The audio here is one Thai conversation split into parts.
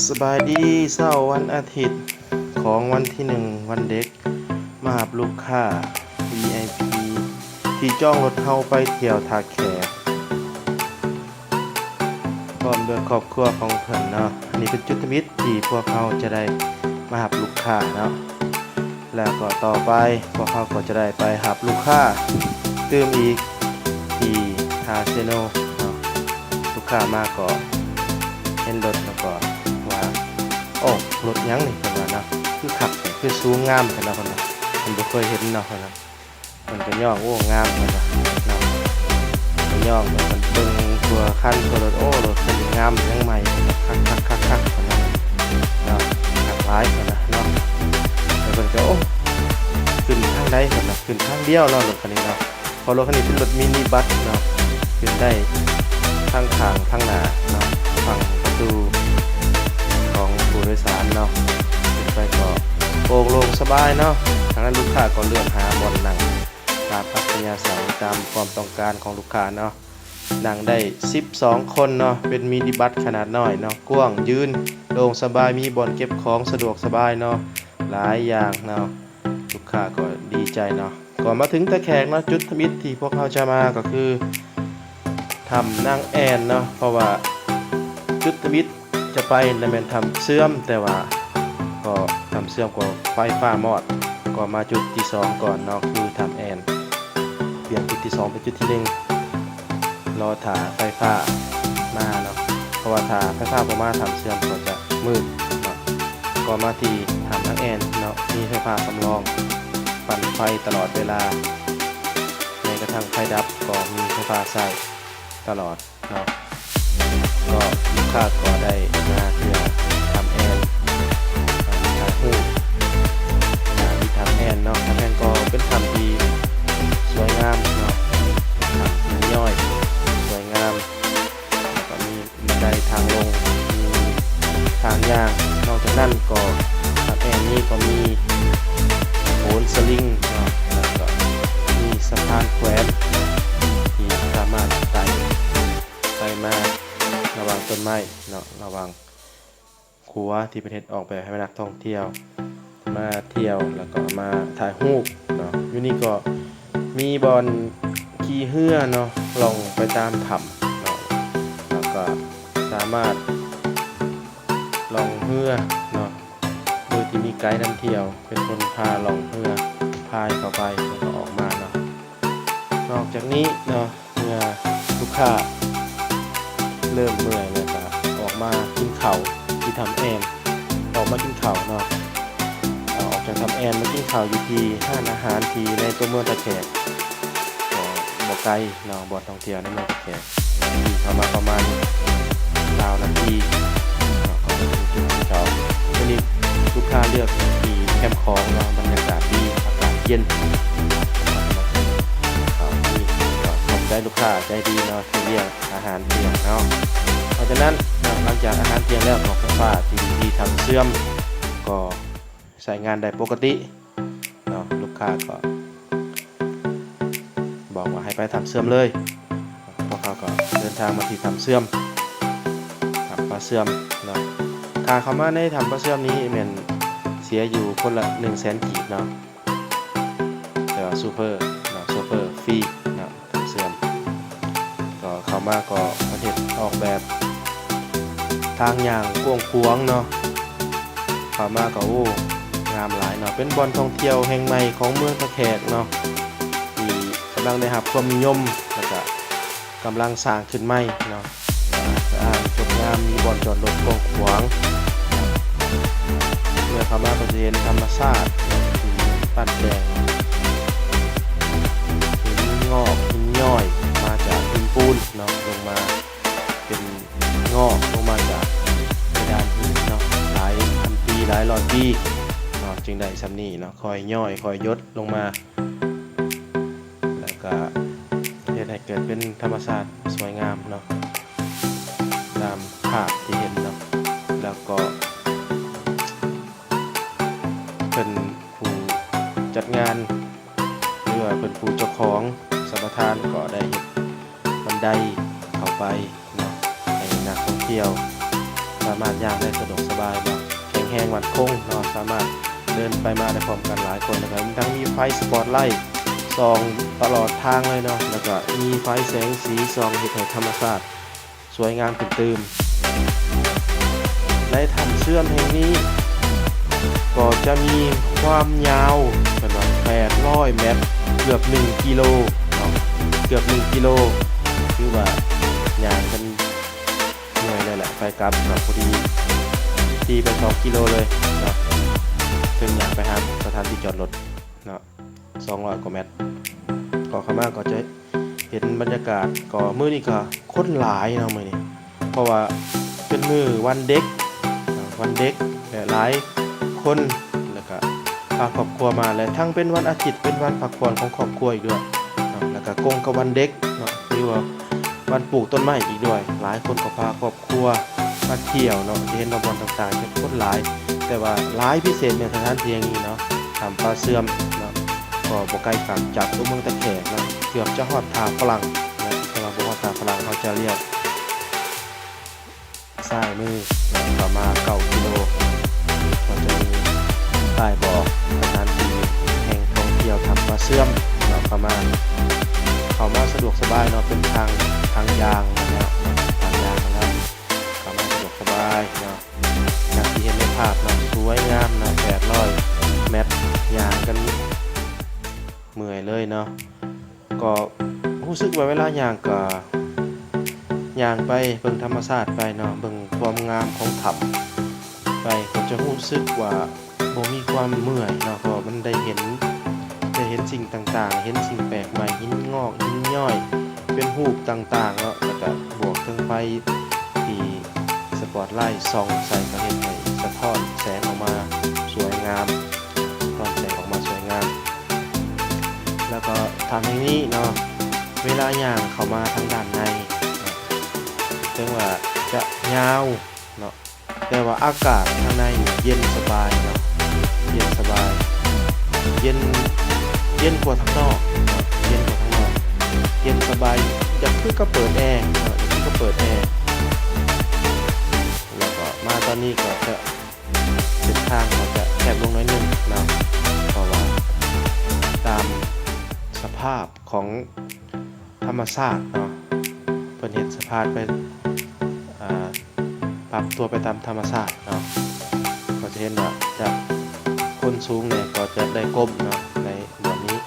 สบายดีเช้าวันอาทิตย์ของวันที่1วันเด็กมาหาลูกค้า VIP ที่จ้องรถเฮาไปเที่ยวท่าแขกพร้อมด้วยครอบครัวของเพิ่นเนาะอันนี้เป็นจุดนิมิตที่พวกเขาจะได้มาหาลูกค้าเนาะแล้วก็ต่อไปพวกเขาก็จะได้ไปหาลูกค้าตื่มอีกที่คาสิโนเนาะลูกค้ามาก็เห็นรถแล้วก็ว่าโอ้รถยังนี่เพิ่นว่าเนาะคือขับคือสูงงามเพิ่นเนาะเพิ่นบ่เคยเห็นเนาะเพิ่นก็ย่องโอ้งามเพิ่นว่าเนาะเพิ่นย่องเพิ่นเบิ่งตัวคันตัวรถโอ้รถคันนี้งามยังใหม่คักๆๆๆเพิ่นว่าเนาะคักหลายเพิ่นน่ะเนาะแล้วเพิ่นก็โอ้ขึ้นทางใดเพิ่นน่ะขึ้นทางเดียวเนาะรถคันนี้เนาะเพราะรถคันนี้เป็นรถมินิบัสเนาะขึ้นได้ทั้งข้างทั้งหน้าเนาะฝั่งประตูของผู้โดยสารเนาะขึ้นไปก็โปร่งโล่งสบายเนาะทางนั้นลูกค้าก็เลือกหาบ่อนนั่งตามอัธยาศัยตามความต้องการของลูกค้าเนาะนั่งได้12คนเนาะเป็นมินิบัสขนาดน้อยเนาะกว้างยืนโล่งสบายมีบ่อนเก็บของสะดวกสบายเนาะหลายอย่างเนาะลูกค้าก็ดีใจเนาะก่อนมาถึงตะแขกเนาะจุดทมิตที่พวกเขาจะมาก็คือทำนางแอนเนาะเพราะว่าจุดทมิตจะไปนั่นแม่นทำเสื่อมแต่ว่าก็ทำเสื่อมก็ไฟฟ้ามอดก็มาจุดที่2ก่อนเนาะคือทำแอนเปลี่ยนจุดที่2เป็นจุดที่1รอถ่าไฟฟ้ามาเนาะเพราะว่าถ่าไฟฟ้าบ่มาทำเสื่อมก็จะมืดเนาะก็มาที่ทำนางแอนเนาะมีไฟฟ้าสำรองปั่นไฟตลอดเวลาแม้กระทั่งไฟดับก็มีไฟฟ้าใช้ตลอดเนาะก็ลูกค้าก็ได้มาเพื่อทำแอนถ่ายรูปที่ทำแอนเนาะทำแอนก็เป็นทำที่สวยงามเนาะทำที่ย่อยสวยงามแล้วก็มีบันไดทางลงมีทางย่างนอกจากนั้นก็ทำแอนนี้ก็มีโหนสลิงเนาะแล้วก็มีสะพานแขวนที่สามารถไต่ไปมาระหว่างต้นไม้เนาะระหว่างขัวที่ประเทศออกแบบให้นักท่องเที่ยวมาเที่ยวแล้วก็มาถ่ายรูปเนาะอยู่นี่ก็มีบอลขี่เรือเนาะลองไปตามถ้ำเนาะแล้วก็สามารถลองเรือเนาะโดยที่มีไกด์นำเที่ยวเป็นคนพาลองเรือพายเข้าไปแล้วก็ออกมาเนาะนอกจากนี้เนาะเมื่อลูกค้าเริ่มเมื่อยแล้วก็ออกมากินข้าวที่ทำแอนออกมากินข้าวเนาะออกจากทำแอนมากินข้าวอยู่ที่ห้านอาหารที่ในตัวเมืองตะแขกก็บ่ไกลเนาะบ่อนท่องเที่ยวในเมืองตะแขกที่เข้ามาประมาณ20นาทีเนาะก็จะถึงจุดที่เขาวันนี้ลูกค้าเลือกที่แคมป์ของเนาะบรรยากาศดีอากาศเย็นเขานี่ก็ขอบใจลูกค้าใจดีเนาะที่เลี้ยงอาหารเที่ยงเนาะเพราะฉะนั้นหลังจากอาหารเที่ยงแล้วของไฟฟ้าที่ทำเสื่อมก็ใช้งานได้ปกติเนาะลูกค้าก็บอกว่าให้ไปทำเสื่อมเลยพวกเขาก็เดินทางมาที่ทำเสื่อมทำปลาเสื่อมเนาะค่าเข้ามาในทำปลาเสื่อมนี้เหมือนเสียอยู่คนละ100,000 กีบเนาะแต่ว่าซูเปอร์เนาะซูเปอร์ฟรีเนาะทำเสื่อมก็เข้ามาก็ประเทศออกแบบทางอย่างกว้างขวางเนาะเข้ามาก็โอ้งามหลายเนาะเป็นบ่อนท่องเที่ยวแห่งใหม่ของเมืองตะแขกเนาะที่กำลังได้รับความนิยมแล้วก็กำลังสร้างขึ้นใหม่เนาะสะอาดสวยงามมีบ่อนจอดรถกว้างขวางเมื่อเข้ามาก็จะเห็นธรรมชาติที่ปั้นแดงหินงอกหินย่อยมาจากหินปูนเนาะลงมาเป็นงอกลงมาจากเพดานหินเนาะหลายพันปีหลายร้อยปีเนาะจึงได้สำนีเนาะคอยย่อยคอยยดลงมาแล้วก็เฮ็ดให้เกิดเป็นธรรมชาติสวยงามเนาะตามภาพที่เห็นเนาะแล้วก็เป็นผู้จัดงานหรือว่าเป็นผู้เจ้าของสัมปทานก็ได้เฮ็ดบันไดเข้าไปเนาะให้นักท่องเที่ยว สามารถย่างได้สะดวกสบายแบบแข็งแรงมั่นคงเนาะสามารถเดินไปมาได้พร้อมกันหลายคนนะครับทั้งมีไฟสปอตไลท์ส่องตลอดทางเลยเนาะแล้วก็มีไฟแสงสีส่องเฮ็ดให้ธรรมชาติสวยงามตื่นตื่นในถ้ำเชื่อมแห่งนี้ก็จะมีความยาวประมาณ800 เมตรเกือบ1 กิโลเนาะเกือบ1 กิโลคือว่าย่างกันเหนื่อยเลยแหละไปกลับกับพอดีตีไป2 กิโลเลยเนาะซึ่งย่างไปหาสถานที่จอดรถเนาะ200 กว่าเมตรก็เข้ามาก็จะเห็นบรรยากาศก็มื้อนี้ก็คนหลายเนาะมื้อนี้เพราะว่าเป็นมื้อวันเด็กหลายคนแล้วก็พาครอบครัวมาและทั้งเป็นวันอาทิตย์เป็นวันพักผ่อนของครอบครัวอีกด้วยเนาะแล้วก็กงกับวันเด็กเนาะหรือว่าวันปลูกต้นไม้อีกด้วยหลายคนก็พาครอบครัวมาเที่ยวเนาะเห็นบอลต่างๆเป็นคนหลายแต่ว่าหลายพิเศษเนี่ยสถานที่อย่างนี้เนาะทำปลาเสื่อมเนาะก็บ่ไกลกันจากตัวเมืองตะแขกเนาะเกือบจะฮอดท่าฝรั่งนะแต่ว่าบ่ฮอดท่าฝรั่งเขาจะเรียกซ้ายมือประมาณ9 กิโลก็จะมีป้ายบอกสถานที่แห่งท่องเที่ยวทำปลาเสื่อมเนาะประมาณเข้ามาสะดวกสบายเนาะเป็นทางยางมาแล้วทางยางมาแล้วเข้ามาสะดวกสบายเนาะอย่างที่เห็นในภาพเนาะสวยงามเนาะ800 เมตรยางกันเมื่อยเลยเนาะก็รู้สึกว่าเวลาย่างก็ย่างไปเบิ่งธรรมชาติไปเนาะเบิ่งความงามของถ้ำไปก็จะรู้สึกว่าบ่มีความเมื่อยเนาะเพราะมันได้เห็นสิ่งต่างๆเห็นสิ่งแปลกใหม่หินงอกหินย่อยเป็นรูปต่างๆเนาะแล้วก็บวกถึงไฟที่สปอตไลท์ส่องใส่ก็เห็นให้สะท้อนแสงออกมาสวยงามสะท้อนแสงออกมาสวยงามแล้วก็ทำอย่างนี้เนาะเวลาย่างเข้ามาทางด้านในถึงว่าจะยาวเนาะแต่ว่าอากาศข้างในเย็นสบายเนาะเย็นสบายเย็นกว่าข้างนอกเนาะเย็นกว่าข้างนอกเย็นสบายอยากคือก็เปิดแอร์เนาะอยากคือก็เปิดแอร์แล้วก็มาตอนนี้ก็จะเส้นทางก็จะแคบลงน้อยนึงเนาะเพราะว่าตามสภาพของธรรมชาติเนาะเพิ่นเฮ็ดสภาพไปปรับตัวไปตามธรรมชาติเนาะก็จะเห็นว่าจะคนสูงเนี่ยก็จะได้ก้มเนาะในบ่อนี้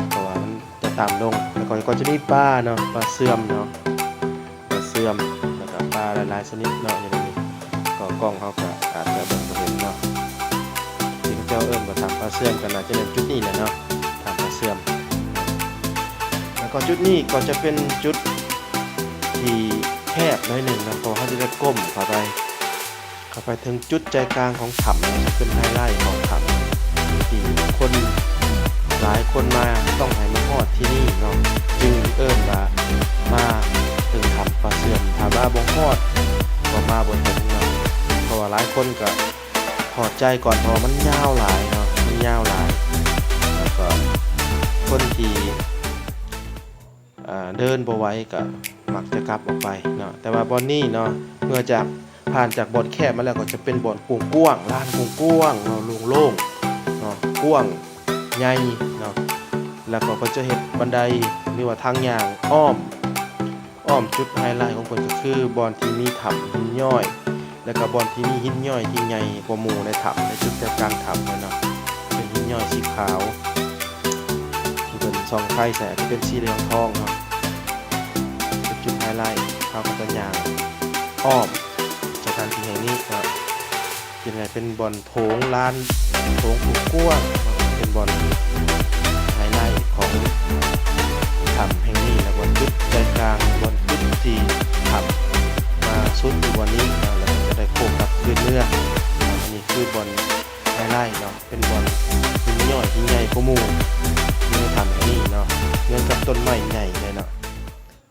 เพราะว่ามันจะต่ำลงแล้วก็จะมีปลาเนาะปลาเสื่อมเนาะปลาเสื่อมแล้วก็ปลาหลายๆชนิดเนาะอยู่ในนี้ก็กล้องเขาก็อาจจะเบิ่งบ่เห็นเนาะที่เขาเจ้าเอิ้นว่าทำปลาเสื่อมกันน่าจะเป็นจุดนี้แหละเนาะทำปลาเสื่อมแล้วก็จุดนี้ก็จะเป็นจุดที่แคบน้อยหนึ่งนะเพราะเขาจะได้ก้มเข้าไปถึงจุดใจกลางของถ้ำจะเป็นไฮไลท์ของถ้ำที่คนหลายคนมาต้องให้มาฮอดที่นี่เนาะจึงเอิ้นว่ามาถึงถ้ำปลาเสื่อมถ้ามาบ่ฮอดก็มาบ่ถึงเนาะเพราะว่าหลายคนก็ถอดใจก่อนเพราะมันยาวหลายเนาะมันยาวหลายแล้วก็คนที่เดินบ่ไหวก็มักจะกลับออกไปเนาะแต่ว่าบอนนี่เนาะเมื่อจากผ่านจากบ่อนแคบมาแล้วก็จะเป็นบ่อนกว้างๆลานกว้างๆเนาะโล่งๆเนาะกว้างใหญ่เนาะแล้วก็เพิ่นจะเฮ็ดบันไดหรือว่าทางย่างอ้อมจุดไฮไลท์ของเพิ่นก็คือบ่อนที่มีถ้ำหินย่อยแล้วก็บ่อนที่มีหินย่อยที่ใหญ่กว่าหมู่ในถ้ำในจุดใจกลางถ้ำเลยเนาะเป็นหินย่อยสีขาวที่เพิ่นส่องไฟแสงเป็นสีเหลืองทองเนาะจุดไฮไลท์เขาก็จะย่างอ้อมสถานที่แห่งนี้ครับเป็นไงเป็นบ่อนโถงลานโถงกว้างเป็นบ่อนไฮไลท์ของถ้ำแห่งนี้และบ่อนจุดใจกลางบ่อนจุดที่ถ้ำมาสุดอยู่วันนี้แล้วจะได้โค้งกับคืนเรืออันนี้คือบ่อนไฮไลท์เนาะเป็นบ่อนหินย่อยที่ใหญ่กว่าหมู่ในถ้ำแห่งนี้เนาะเหมือนกับต้นไม้ใหญ่เลยเนาะ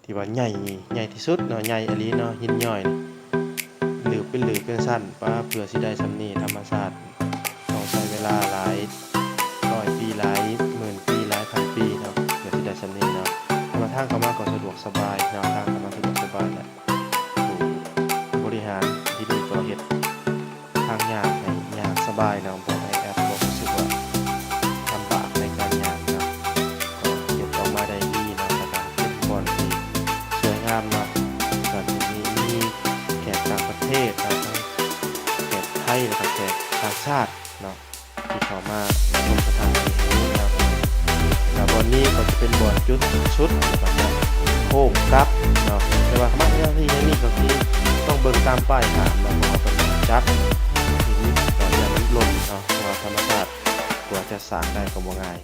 ที่ว่าใหญ่ที่สุดเนาะใหญ่อลีเนาะหินย่อยหรือเป็นสั้นว่าเพื่อสิได้สำนีธรรมชาติต้องใช้เวลาหลายร้อยปีหลายหมื่นปีหลายพันปีเนาะเพื่อสิได้สำนีเนาะมาทางเข้ามาก็สะดวกสบายเนาะทางเข้ามาสะดวกสบายแหละบริหารที่ดี ก็เฮ็ดทางย่างให้ย่างสบายเนาะบ่ให้แอปบ่รู้สึกว่าลำบากในการย่างเนาะก็เฮ็ดออกมาได้ดีเนาะแล้วก็เป็นบ่อนที่สวยงามเนาะก็มีแขกต่างประเทศทั้งแขกไทยแล้วก็แขกต่างชาติเนาะที่เข้ามาชมสถานที่แห่งนี้เนาะแล้วบ่อนนี้ก็จะเป็นบ่อนจุดชุดแบบนี้โค้งกลับเนาะแต่ว่าคำว่าที่นี่ก็คือต้องเบิ่งตามป้ายหามแล้วก็เป็นจัดทีนี้ตอนนี้มันหล่นเนาะเพราะว่าธรรมชาติกว่าจะสร้างได้ก็บ่ง่าย